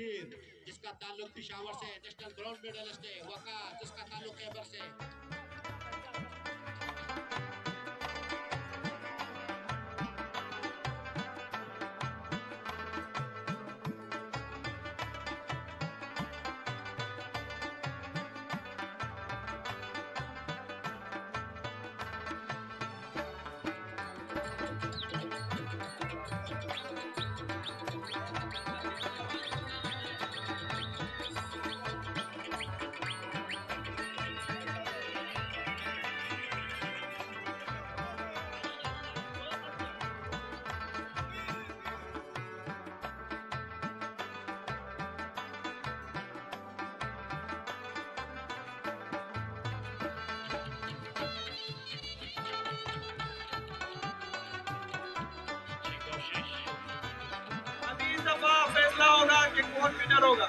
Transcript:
मुदीर जिसका ताल्लुक पिशावर से, नेशनल ब्रॉन्ज मेडलिस्ट है। वकार जिसका ताल्लुक खैबर से। अभी इस दफा फैसला होगा कि कौन विनर होगा।